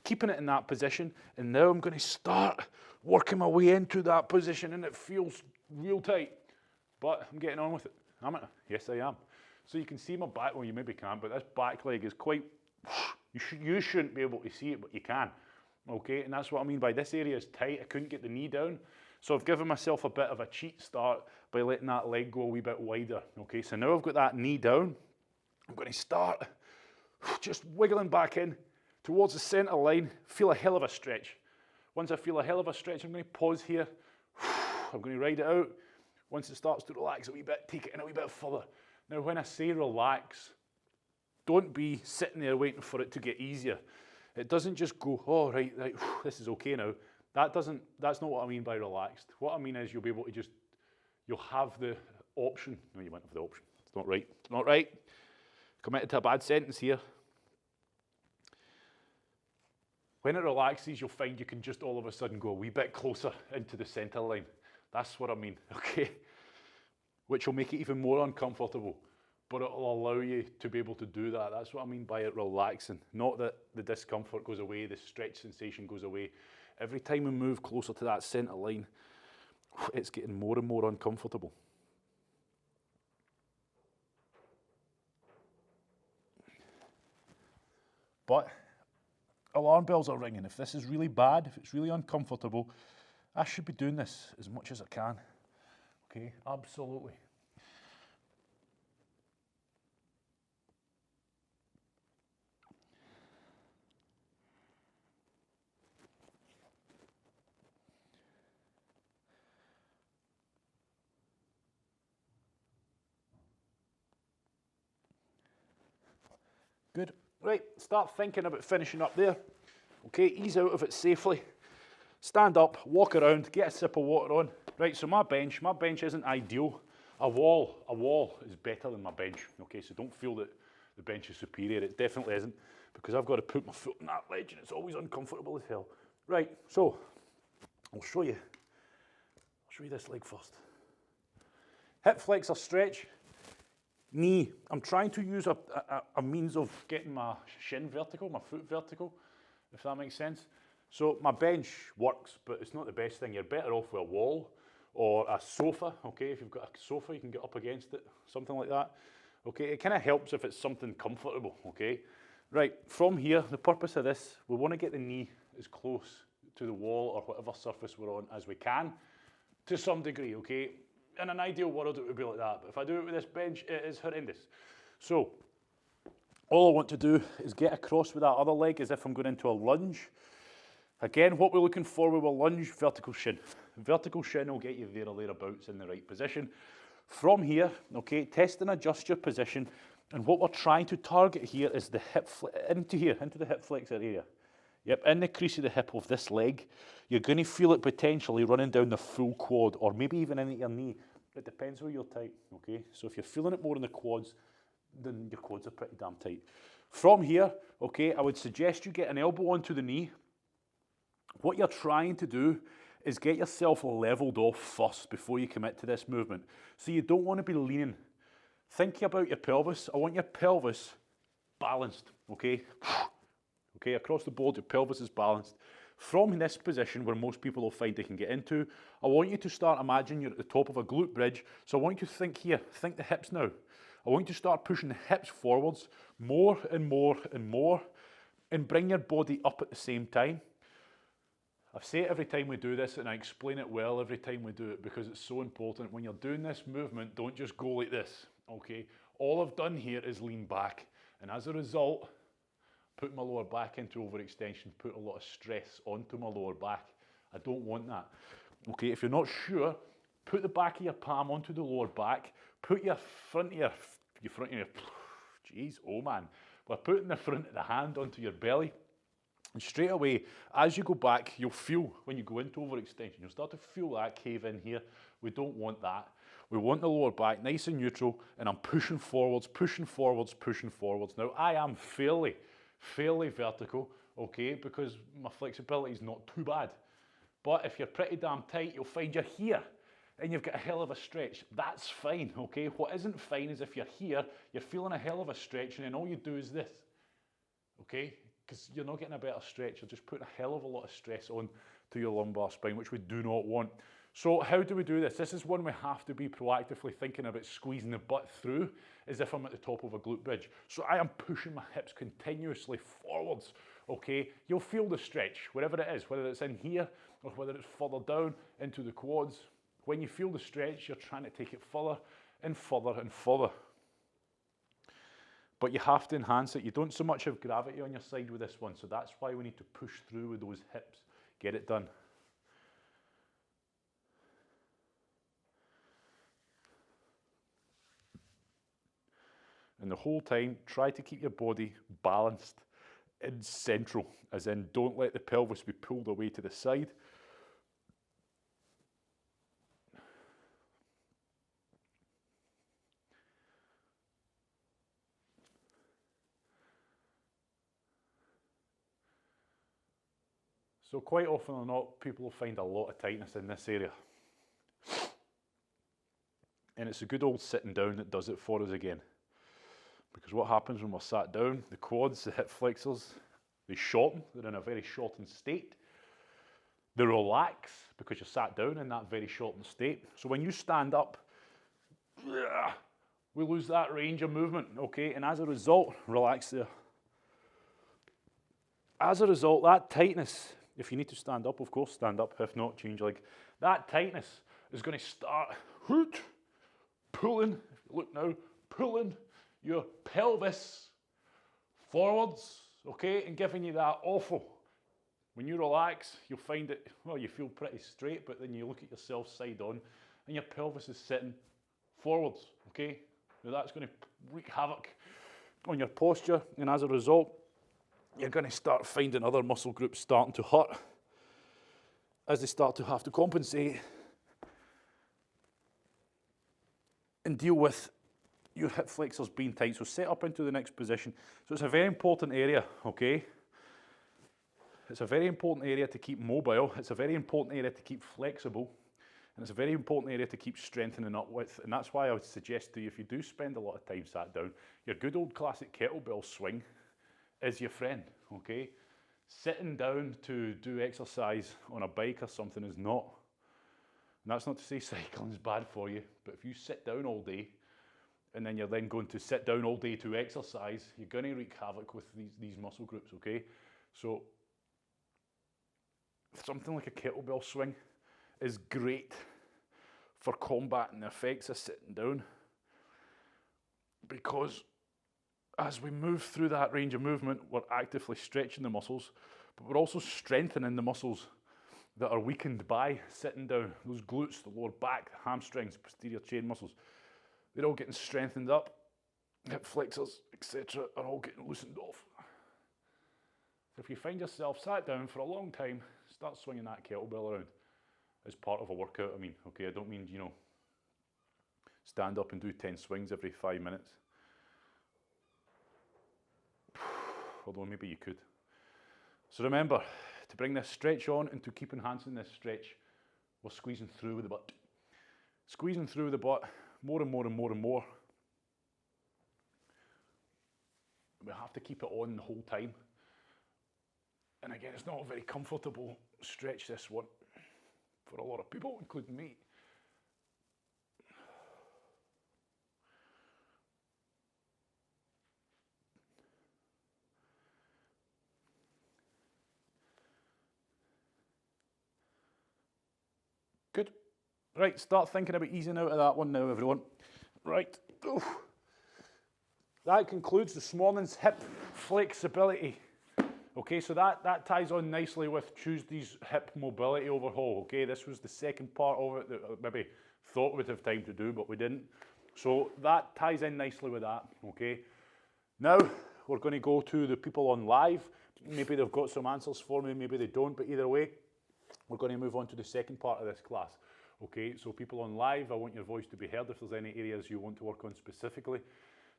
keeping it in that position, and now I'm going to start working my way into that position, and it feels real tight. But I'm getting on with it. Am I? Yes, I am. So you can see my back, well, you maybe can't, but this back leg is quite, you shouldn't be able to see it, but you can. Okay, and that's what I mean by this area is tight. I couldn't get the knee down. So I've given myself a bit of a cheat start by letting that leg go a wee bit wider. Okay, so now I've got that knee down. I'm going to start just wiggling back in towards the center line, feel a hell of a stretch. Once I feel a hell of a stretch, I'm going to pause here. I'm going to ride it out. Once it starts to relax a wee bit, take it in a wee bit further. Now, when I say relax, don't be sitting there waiting for it to get easier. It doesn't just go, oh, right, this is okay now. That's not what I mean by relaxed. What I mean is you'll be able to just, you'll have the option. No, you won't have the option. It's not right. It's not right. Committed to a bad sentence here. When it relaxes, you'll find you can just all of a sudden go a wee bit closer into the center line. That's what I mean, okay? Which will make it even more uncomfortable, but it'll allow you to be able to do that. That's what I mean by it relaxing. Not that the discomfort goes away, the stretch sensation goes away. Every time we move closer to that center line, it's getting more and more uncomfortable. But alarm bells are ringing. If this is really bad, if it's really uncomfortable, I should be doing this as much as I can. Okay, absolutely. Good. Right, start thinking about finishing up there. Okay, ease out of it safely. Stand up, walk around, get a sip of water on. Right, so my bench isn't ideal. A wall is better than my bench. Okay, so don't feel that the bench is superior. It definitely isn't, because I've got to put my foot on that ledge and it's always uncomfortable as hell. Right, so I'll show you this leg first. Hip flexor stretch. Knee, I'm trying to use a means of getting my shin vertical, my foot vertical, if that makes sense. So my bench works, but it's not the best thing. You're better off with a wall or a sofa, okay? If you've got a sofa, you can get up against it, something like that. Okay, it kind of helps if it's something comfortable, okay? Right, from here, the purpose of this, we want to get the knee as close to the wall or whatever surface we're on as we can, to some degree, okay? In an ideal world, it would be like that, but if I do it with this bench, it is horrendous. So, all I want to do is get across with that other leg as if I'm going into a lunge. Again, what we're looking for with a lunge, vertical shin. Vertical shin will get you there or thereabouts in the right position. From here, okay, test and adjust your position, and what we're trying to target here is the hip, into the hip flexor area. Yep, in the crease of the hip of this leg, you're going to feel it potentially running down the full quad, or maybe even into your knee. It depends where you're tight, okay? So if you're feeling it more in the quads, then your quads are pretty damn tight. From here, okay, I would suggest you get an elbow onto the knee. What you're trying to do is get yourself leveled off first before you commit to this movement. So you don't want to be leaning. Think about your pelvis. I want your pelvis balanced, okay? Okay, across the board, your pelvis is balanced. From this position, where most people will find they can get into, I want you to start imagining you're at the top of a glute bridge. So I want you to think here, think the hips now. I want you to start pushing the hips forwards more and more and more, and bring your body up at the same time. I say it every time we do this, and I explain it well every time we do it because it's so important. When you're doing this movement, don't just go like this, okay? All I've done here is lean back, and as a result, put my lower back into overextension, put a lot of stress onto my lower back. I don't want that. Okay, if you're not sure, put the back of your palm onto the lower back, put your front of your jeez, oh man. We're putting the front of the hand onto your belly, and straight away, as you go back, you'll feel, when you go into overextension, you'll start to feel that cave in here. We don't want that. We want the lower back nice and neutral, and I'm pushing forwards, pushing forwards, pushing forwards. Now, I am fairly vertical, okay, because my flexibility is not too bad. But if you're pretty damn tight, you'll find you're here and you've got a hell of a stretch. That's fine, okay? What isn't fine is if you're here, you're feeling a hell of a stretch, and then all you do is this, okay? Because you're not getting a better stretch, you're just putting a hell of a lot of stress on to your lumbar spine, which we do not want. So how do we do this? This is one we have to be proactively thinking about squeezing the butt through as if I'm at the top of a glute bridge. So I am pushing my hips continuously forwards, okay? You'll feel the stretch, wherever it is, whether it's in here or whether it's further down into the quads. When you feel the stretch, you're trying to take it further and further and further. But you have to enhance it. You don't so much have gravity on your side with this one, so that's why we need to push through with those hips. Get it done. And the whole time, try to keep your body balanced and central, as in don't let the pelvis be pulled away to the side. So quite often or not, people will find a lot of tightness in this area. And it's a good old sitting down that does it for us again. Because what happens when we're sat down, the quads, the hip flexors, they shorten, they're in a very shortened state. They relax because you're sat down in that very shortened state. So when you stand up, we lose that range of movement, okay? And as a result, relax there. As a result, that tightness, if you need to stand up, of course, stand up. If not, change leg. That tightness is going to start pulling, look now, pulling your pelvis forwards, okay, and giving you that awful. When you relax, you'll find it, well, you feel pretty straight, but then you look at yourself side on, and your pelvis is sitting forwards, okay? Now that's going to wreak havoc on your posture, and as a result, you're going to start finding other muscle groups starting to hurt as they start to have to compensate and deal with your hip flexors being tight. So set up into the next position. So it's a very important area, okay? It's a very important area to keep mobile. It's a very important area to keep flexible. And it's a very important area to keep strengthening up with. And that's why I would suggest to you, if you do spend a lot of time sat down, your good old classic kettlebell swing is your friend, okay? Sitting down to do exercise on a bike or something is not. And that's not to say cycling is bad for you, but if you sit down all day, and then you're then going to sit down all day to exercise, you're going to wreak havoc with these muscle groups, okay? So something like a kettlebell swing is great for combating the effects of sitting down, because as we move through that range of movement, we're actively stretching the muscles, but we're also strengthening the muscles that are weakened by sitting down. Those glutes, the lower back, the hamstrings, posterior chain muscles, they're all getting strengthened up. Hip flexors, etc., are all getting loosened off. So if you find yourself sat down for a long time, start swinging that kettlebell around as part of a workout. I mean, okay, I don't mean, you know, stand up and do 10 swings every 5 minutes. Although maybe you could. So remember, to bring this stretch on and to keep enhancing this stretch, we're squeezing through with the butt. Squeezing through the butt more and more and more and more. We have to keep it on the whole time. And again, it's not a very comfortable stretch, this one, for a lot of people, including me. Right, start thinking about easing out of that one now, everyone. Right. Oof. That concludes this morning's hip flexibility. Okay, so that ties on nicely with Tuesday's hip mobility overhaul. Okay, this was the second part of it that I maybe thought we'd have time to do, but we didn't. So that ties in nicely with that. Okay, now we're going to go to the people on live. Maybe they've got some answers for me, maybe they don't, but either way, we're going to move on to the second part of this class. Okay, so people on live, I want your voice to be heard if there's any areas you want to work on specifically.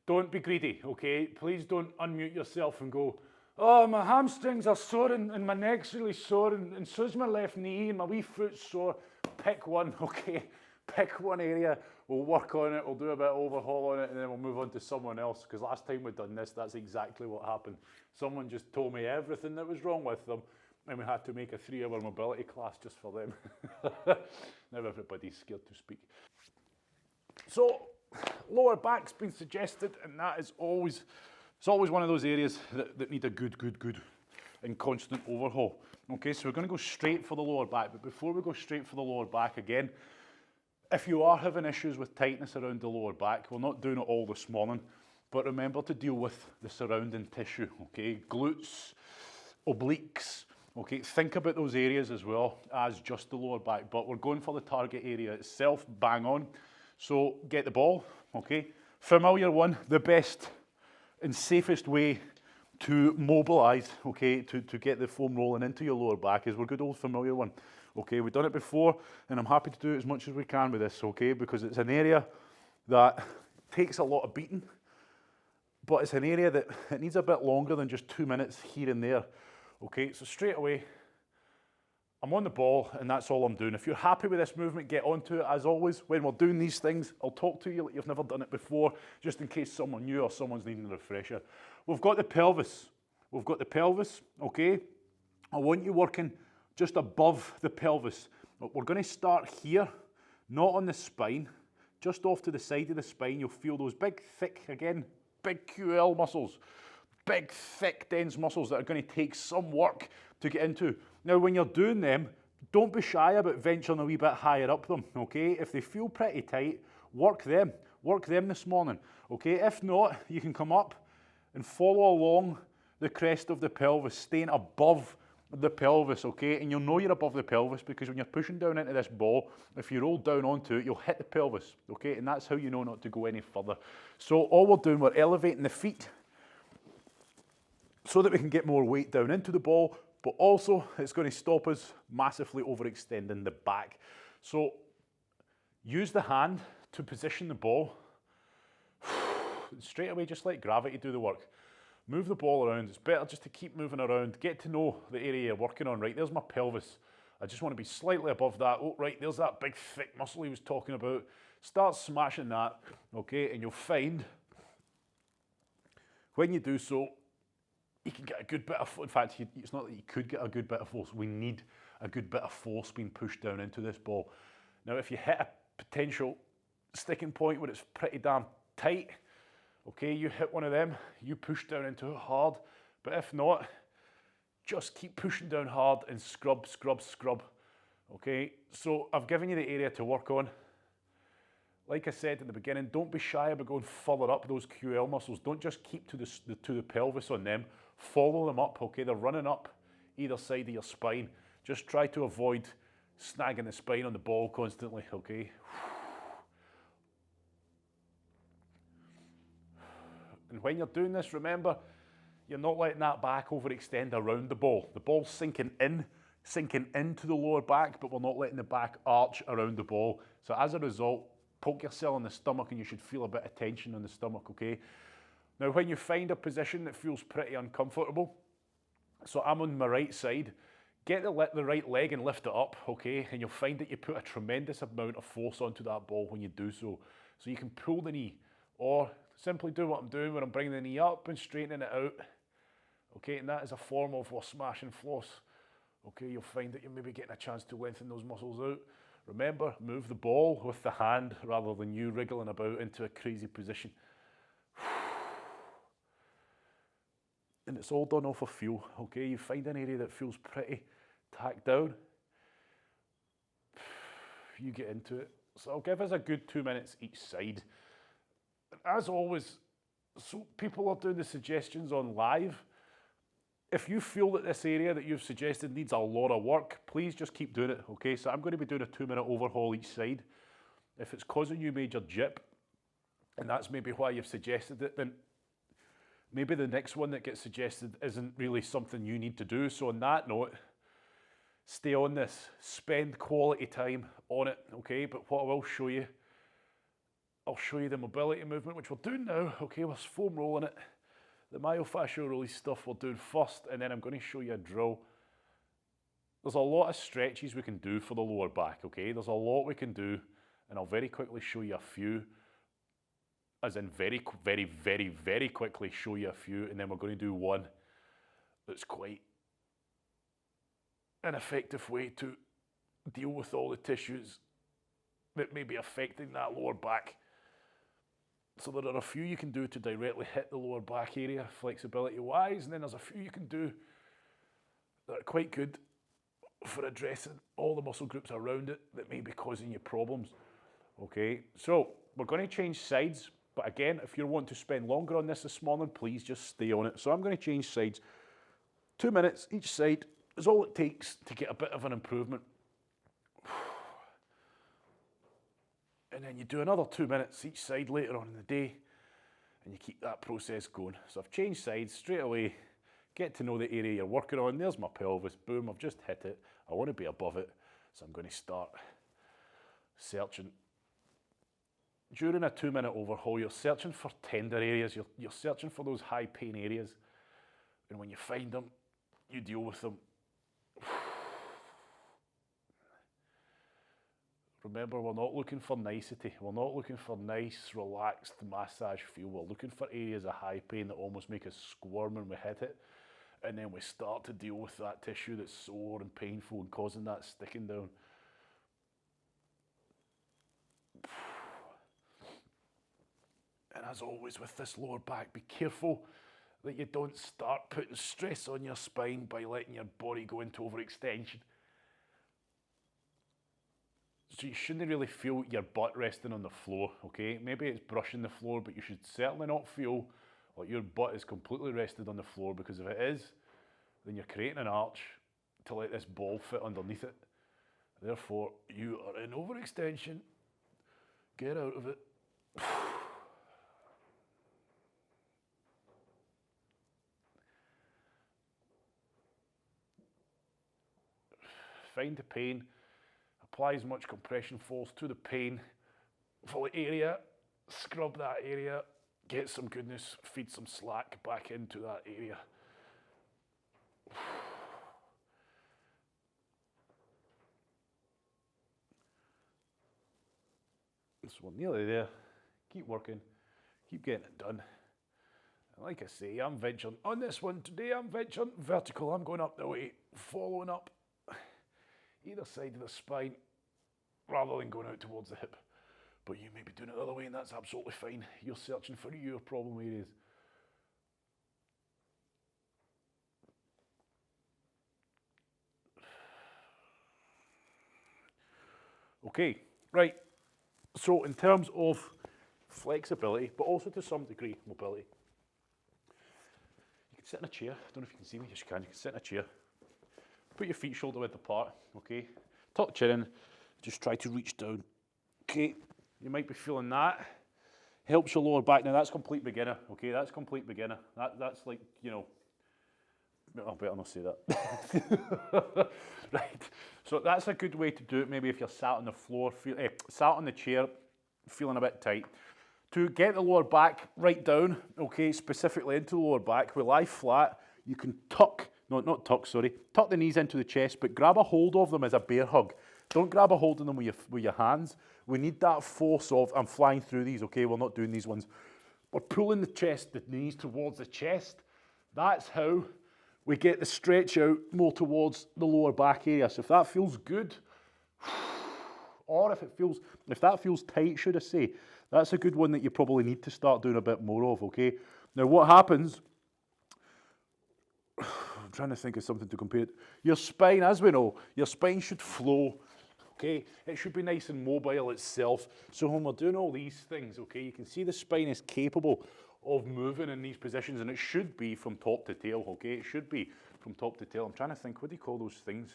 Don't be greedy, okay? Please don't unmute yourself and go, oh, my hamstrings are sore and my neck's really sore and so's my left knee and my wee foot's sore. Pick one, okay? Pick one area, we'll work on it, we'll do a bit of overhaul on it, and then we'll move on to someone else, because last time we'd done this, that's exactly what happened. Someone just told me everything that was wrong with them, and we had to make a 3-hour mobility class just for them. Now everybody's scared to speak. So, lower back's been suggested, and that is always, it's always one of those areas that need a good and constant overhaul. Okay, so we're going to go straight for the lower back, but before we go straight for the lower back again, if you are having issues with tightness around the lower back, we're not doing it all this morning, but remember to deal with the surrounding tissue, okay? Glutes, obliques, okay? Think about those areas as well as just the lower back, but we're going for the target area itself, bang on. So get the ball, okay? Familiar one, the best and safest way to mobilize, okay, to get the foam rolling into your lower back is we're good old familiar one. Okay, we've done it before, and I'm happy to do it as much as we can with this, okay, because it's an area that takes a lot of beating, but it's an area that it needs a bit longer than just 2 minutes here and there. Okay, so straight away, I'm on the ball, and that's all I'm doing. If you're happy with this movement, get onto it. As always, when we're doing these things, I'll talk to you like you've never done it before, just in case someone new or someone's needing a refresher. We've got the pelvis. We've got the pelvis, okay? I want you working just above the pelvis. We're going to start here, not on the spine, just off to the side of the spine. You'll feel those big, thick, again, big QL muscles, big, thick, dense muscles that are going to take some work to get into. Now, when you're doing them, don't be shy about venturing a wee bit higher up them, okay? If they feel pretty tight, work them this morning, okay? If not, you can come up and follow along the crest of the pelvis, staying above the pelvis, okay? And you'll know you're above the pelvis because when you're pushing down into this ball, if you roll down onto it, you'll hit the pelvis, okay? And that's how you know not to go any further. So all we're doing, we're elevating the feet so that we can get more weight down into the ball, but also it's going to stop us massively overextending the back. So use the hand to position the ball. Straight away, just let gravity do the work. Move the ball around. It's better just to keep moving around. Get to know the area you're working on. Right, there's my pelvis. I just want to be slightly above that. Oh, right, there's that big thick muscle he was talking about. Start smashing that, okay? And you'll find when you do so, you can get a good bit of, in fact, it's not that you could get a good bit of force. We need a good bit of force being pushed down into this ball. Now, if you hit a potential sticking point where it's pretty damn tight, okay, you hit one of them, you push down into it hard, but if not, just keep pushing down hard and scrub, scrub, scrub, okay? So I've given you the area to work on. Like I said in the beginning, don't be shy about going further up those QL muscles. Don't just keep to the pelvis on them. Follow them up, okay? They're running up either side of your spine. Just try to avoid snagging the spine on the ball constantly, okay? And when you're doing this, remember, you're not letting that back overextend around the ball. The ball's sinking into the lower back, but we're not letting the back arch around the ball. So as a result, poke yourself in the stomach and you should feel a bit of tension in the stomach, okay? Now, when you find a position that feels pretty uncomfortable, so I'm on my right side, get the right leg and lift it up, okay? And you'll find that you put a tremendous amount of force onto that ball when you do so. So you can pull the knee, or simply do what I'm doing where I'm bringing the knee up and straightening it out. Okay, and that is a form of we're smashing floss. Okay, you'll find that you're maybe getting a chance to lengthen those muscles out. Remember, move the ball with the hand rather than you wriggling about into a crazy position. And it's all done off of feel, okay? You find an area that feels pretty tacked down. you get into it. So I'll give us a good 2 minutes each side. As always, so people are doing the suggestions on live. If you feel that this area that you've suggested needs a lot of work, please just keep doing it, okay? So I'm going to be doing a 2 minute overhaul each side. If it's causing you major jip, and that's maybe why you've suggested it, then maybe the next one that gets suggested isn't really something you need to do. So on that note, stay on this, spend quality time on it, okay? But what I will show you, I'll show you the mobility movement, which we're doing now, okay? We're foam rolling it. The myofascial release stuff we're doing first, and then I'm going to show you a drill. There's a lot of stretches we can do for the lower back, okay? There's a lot we can do, and I'll very quickly show you a few, as in very quickly show you a few, and then we're going to do one that's quite an effective way to deal with all the tissues that may be affecting that lower back. So there are a few you can do to directly hit the lower back area, flexibility-wise, and then there's a few you can do that are quite good for addressing all the muscle groups around it that may be causing you problems. Okay, so we're going to change sides, but again, if you want to spend longer on this morning, please just stay on it. So I'm going to change sides. 2 minutes each side is all it takes to get a bit of an improvement. And then you do another 2 minutes each side later on in the day, and you keep that process going. So I've changed sides straight away, get to know the area you're working on. There's my pelvis, boom, I've just hit it. I want to be above it, so I'm going to start searching. During a 2 minute overhaul, you're searching for tender areas, you're searching for those high pain areas. And when you find them, you deal with them. Remember, we're not looking for nicety. We're not looking for nice, relaxed massage feel. We're looking for areas of high pain that almost make us squirm when we hit it. And then we start to deal with that tissue that's sore and painful and causing that sticking down. And as always with this lower back, be careful that you don't start putting stress on your spine by letting your body go into overextension. So you shouldn't really feel your butt resting on the floor, okay? Maybe it's brushing the floor, but you should certainly not feel like your butt is completely rested on the floor, because if it is, then you're creating an arch to let this ball fit underneath it. Therefore, you are in overextension. Get out of it. Find the pain. Apply as much compression force to the pain for the area, scrub that area, get some goodness, feed some slack back into that area. So we're nearly there. Keep working, keep getting it done. And like I say, I'm venturing on this one today. I'm venturing vertical. I'm going up the way, following up either side of the spine, rather than going out towards the hip. But you may be doing it the other way, and that's absolutely fine. You're searching for your problem areas. Okay, right. So in terms of flexibility, but also to some degree mobility, you can sit in a chair. I don't know if you can see me. Yes, you can. You can sit in a chair. Put your feet shoulder width apart, okay? Tuck the chin in. Just try to reach down. Okay, you might be feeling that. Helps your lower back. Now that's complete beginner, okay? That's complete beginner. That's like, you know, I better not say that. Right, so that's a good way to do it. Maybe if you're sat on the floor, sat on the chair, feeling a bit tight. To get the lower back right down, okay, specifically into the lower back, we lie flat. You can tuck, not tuck, sorry, tuck the knees into the chest, but grab a hold of them as a bear hug. Don't grab a hold of them with your hands. We need that force of, I'm flying through these, okay? We're not doing these ones. We're pulling the knees towards the chest. That's how we get the stretch out more towards the lower back area. So if that feels good, or if that feels tight, should I say, that's a good one that you probably need to start doing a bit more of, okay? Now what happens, I'm trying to think of something to compare it. Your spine, as we know, your spine should flow okay? It should be nice and mobile itself. So when we're doing all these things, okay, you can see the spine is capable of moving in these positions, and it should be from top to tail, okay? It should be from top to tail. I'm trying to think, what do you call those things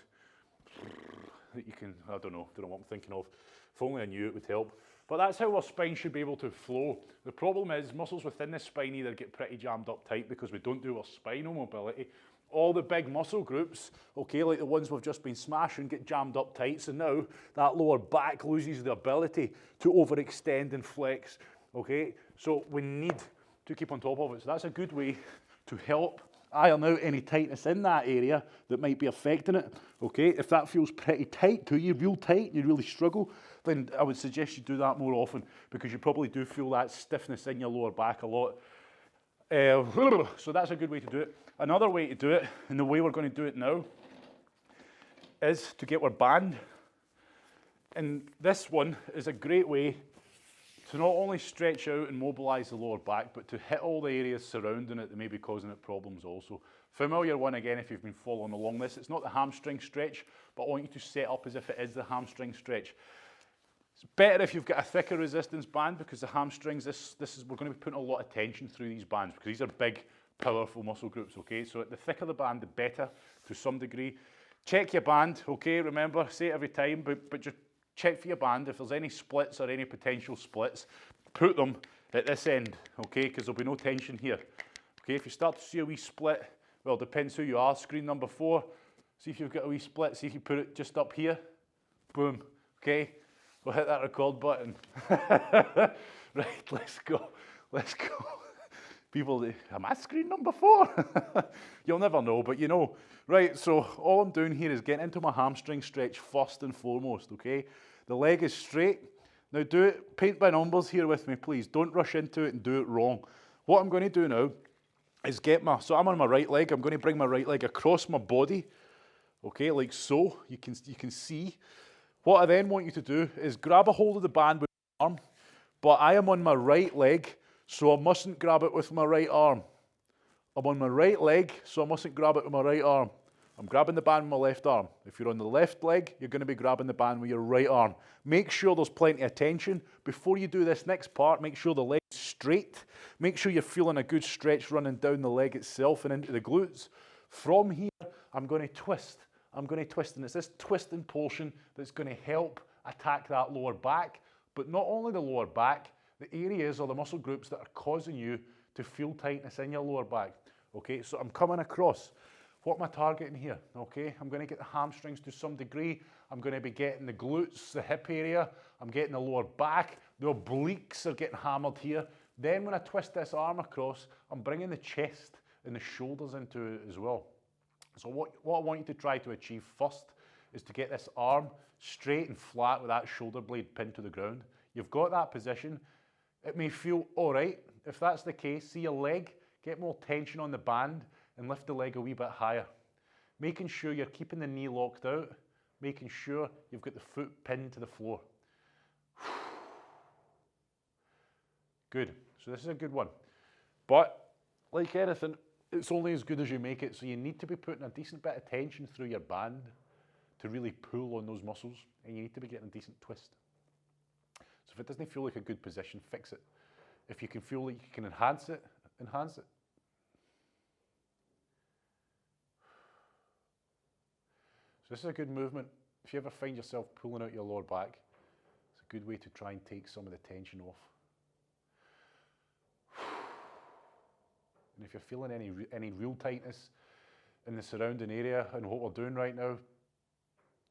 that you can, I don't know what I'm thinking of. If only I knew it would help. But that's how our spine should be able to flow. The problem is muscles within the spine either get pretty jammed up tight because we don't do our spinal mobility. All the big muscle groups, okay, like the ones we've just been smashing, get jammed up tight. So now that lower back loses the ability to overextend and flex, okay? So we need to keep on top of it. So that's a good way to help iron out any tightness in that area that might be affecting it, okay? If that feels pretty tight to you, real tight, you really struggle, then I would suggest you do that more often because you probably do feel that stiffness in your lower back a lot. So that's a good way to do it. Another way to do it, and the way we're going to do it now, is to get our band. And this one is a great way to not only stretch out and mobilize the lower back, but to hit all the areas surrounding it that may be causing it problems also. Familiar one again if you've been following along this. It's not the hamstring stretch, but I want you to set up as if it is the hamstring stretch. It's better if you've got a thicker resistance band because the hamstrings, we're going to be putting a lot of tension through these bands because these are big, powerful muscle groups, okay? So the thicker the band, the better to some degree. Check your band, okay? Remember, say it every time, but just check for your band. If there's any splits or any potential splits, put them at this end, okay? Because there'll be no tension here. Okay, if you start to see a wee split, well, depends who you are. Screen number 4, see if you've got a wee split. See if you put it just up here. Boom, okay? We'll hit that record button. Right, let's go. Let's go. People, am I screen number 4? You'll never know, but you know. Right, so all I'm doing here is getting into my hamstring stretch first and foremost, okay? The leg is straight. Now do it, paint by numbers here with me, please. Don't rush into it and do it wrong. What I'm going to do now is so I'm on my right leg. I'm going to bring my right leg across my body, okay, like so. You can see. What I then want you to do is grab a hold of the band with your arm, but I am on my right leg, so I mustn't grab it with my right arm. I'm on my right leg, so I mustn't grab it with my right arm. I'm grabbing the band with my left arm. If you're on the left leg, you're going to be grabbing the band with your right arm. Make sure there's plenty of tension. Before you do this next part, make sure the leg is straight. Make sure you're feeling a good stretch running down the leg itself and into the glutes. From here, I'm going to twist. I'm going to twist, and it's this twisting portion that's going to help attack that lower back, but not only the lower back, the areas or the muscle groups that are causing you to feel tightness in your lower back. Okay, so I'm coming across. What am I targeting here? Okay, I'm going to get the hamstrings to some degree. I'm going to be getting the glutes, the hip area. I'm getting the lower back. The obliques are getting hammered here. Then when I twist this arm across, I'm bringing the chest and the shoulders into it as well. So what I want you to try to achieve first is to get this arm straight and flat with that shoulder blade pinned to the ground. You've got that position. It may feel all right. If that's the case, see your leg, get more tension on the band and lift the leg a wee bit higher. Making sure you're keeping the knee locked out, making sure you've got the foot pinned to the floor. Good, so this is a good one. But like anything, it's only as good as you make it, so you need to be putting a decent bit of tension through your band to really pull on those muscles, and you need to be getting a decent twist. So if it doesn't feel like a good position, fix it. If you can feel like you can enhance it, enhance it. So this is a good movement. If you ever find yourself pulling out your lower back, it's a good way to try and take some of the tension off. And if you're feeling any real tightness in the surrounding area and what we're doing right now,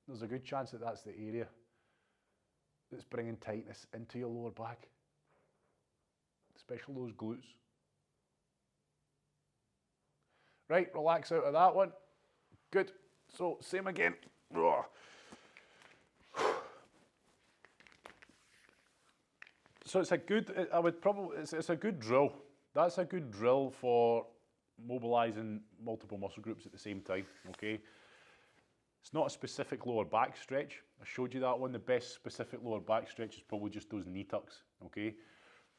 there's a good chance that that's the area that's bringing tightness into your lower back, especially those glutes. Right, relax out of that one. Good. So same again. So it's a good, it's a good drill. That's a good drill for mobilizing multiple muscle groups at the same time, okay? It's not a specific lower back stretch. I showed you that one. The best specific lower back stretch is probably just those knee tucks, okay?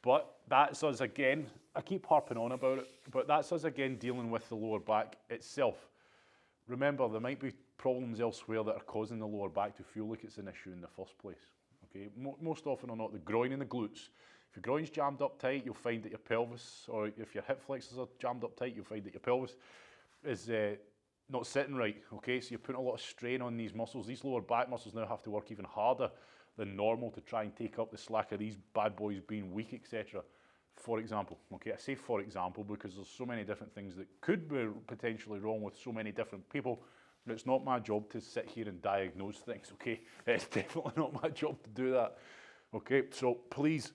But that's us again, I keep harping on about it, but that's us again dealing with the lower back itself. Remember, there might be problems elsewhere that are causing the lower back to feel like it's an issue in the first place. Okay, most often or not, the groin and the glutes. If your groin's jammed up tight, you'll find that your pelvis, or if your hip flexors are jammed up tight, you'll find that your pelvis is not sitting right. Okay, so you're putting a lot of strain on these muscles. These lower back muscles now have to work even harder than normal to try and take up the slack of these bad boys being weak, etc. For example, okay, I say for example because there's so many different things that could be potentially wrong with so many different people. But it's not my job to sit here and diagnose things, okay? It's definitely not my job to do that, okay? So please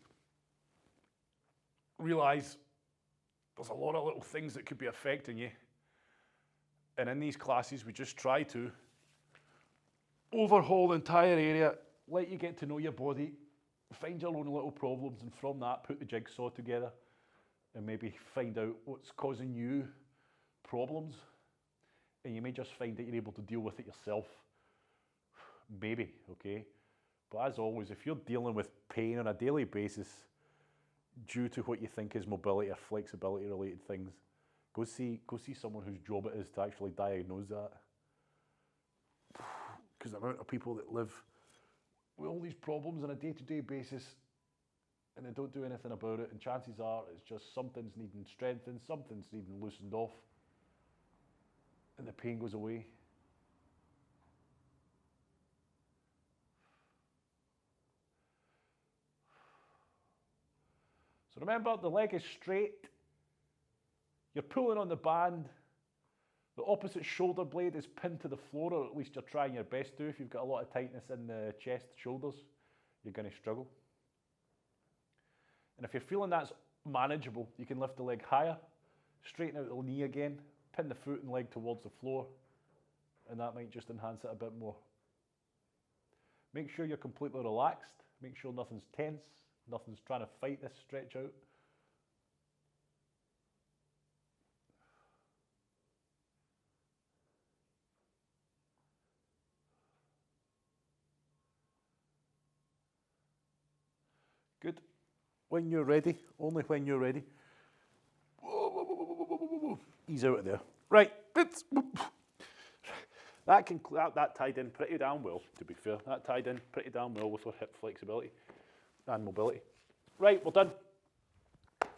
realise there's a lot of little things that could be affecting you. And in these classes, we just try to overhaul the entire area, let you get to know your body, find your own little problems, and from that, put the jigsaw together and maybe find out what's causing you problems. And you may just find that you're able to deal with it yourself. Maybe, okay? But as always, if you're dealing with pain on a daily basis due to what you think is mobility or flexibility related things, go see someone whose job it is to actually diagnose that. Because the amount of people that live with all these problems on a day-to-day basis and they don't do anything about it, and chances are it's just something's needing strengthened, something's needing loosened off, and the pain goes away. So remember, the leg is straight. You're pulling on the band. The opposite shoulder blade is pinned to the floor, or at least you're trying your best to. If you've got a lot of tightness in the chest, shoulders, you're going to struggle. And if you're feeling that's manageable, you can lift the leg higher, straighten out the knee again, pin the foot and leg towards the floor, and that might just enhance it a bit more. Make sure you're completely relaxed. Make sure nothing's tense, nothing's trying to fight this stretch out. Good. When you're ready, only when you're ready. Ease out of there. Right. That tied in pretty damn well, to be fair. That tied in pretty damn well with our hip flexibility and mobility. Right, we're done.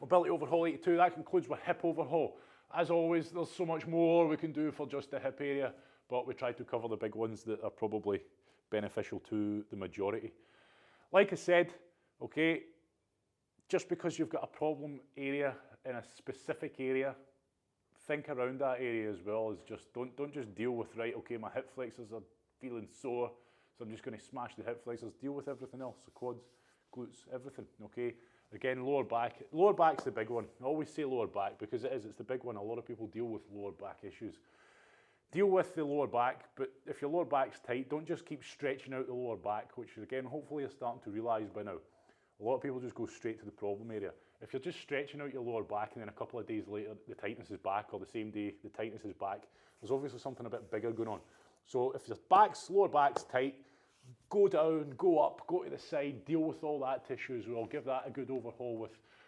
Mobility overhaul 82, that concludes our hip overhaul. As always, there's so much more we can do for just the hip area, but we try to cover the big ones that are probably beneficial to the majority. Like I said, okay, just because you've got a problem area in a specific area, think around that area as well. As just don't just deal with, right, okay, my hip flexors are feeling sore, so I'm just going to smash the hip flexors. Deal with everything else, the quads, glutes, everything, okay? Again, lower back. Lower back's the big one. I always say lower back because it's the big one. A lot of people deal with lower back issues. Deal with the lower back, but if your lower back's tight, don't just keep stretching out the lower back, which again, hopefully you're starting to realise by now. A lot of people just go straight to the problem area. If you're just stretching out your lower back and then a couple of days later the tightness is back, or the same day the tightness is back, there's obviously something a bit bigger going on. So if your lower back's tight, go down, go up, go to the side, deal with all that tissue as well. Give that a good overhaul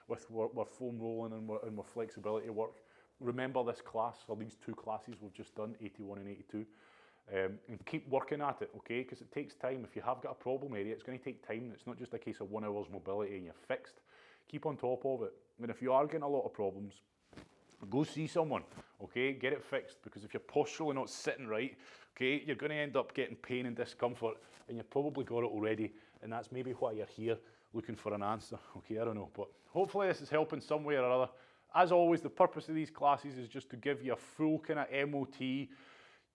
with our foam rolling and our flexibility work. Remember this class, or these two classes we've just done, 81 and 82. And keep working at it, okay? Because it takes time. If you have got a problem area, it's going to take time. It's not just a case of 1 hour's mobility and you're fixed. Keep on top of it. And if you are getting a lot of problems, go see someone, okay? Get it fixed, because if you're posturally not sitting right, okay, you're going to end up getting pain and discomfort, and you've probably got it already, and that's maybe why you're here looking for an answer, okay? I don't know, but hopefully this is helping some way or other. As always, the purpose of these classes is just to give you a full kind of MOT,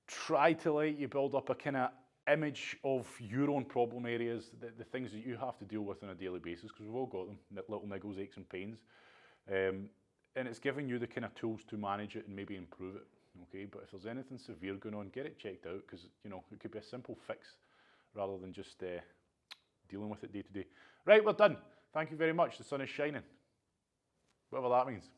try to let you build up a kind of image of your own problem areas, the things that you have to deal with on a daily basis, because we've all got them, little niggles, aches and pains. And it's giving you the kind of tools to manage it and maybe improve it, okay? But if there's anything severe going on, get it checked out, because, you know, it could be a simple fix rather than just dealing with it day to day. Right, we're done. Thank you very much. The sun is shining, whatever that means.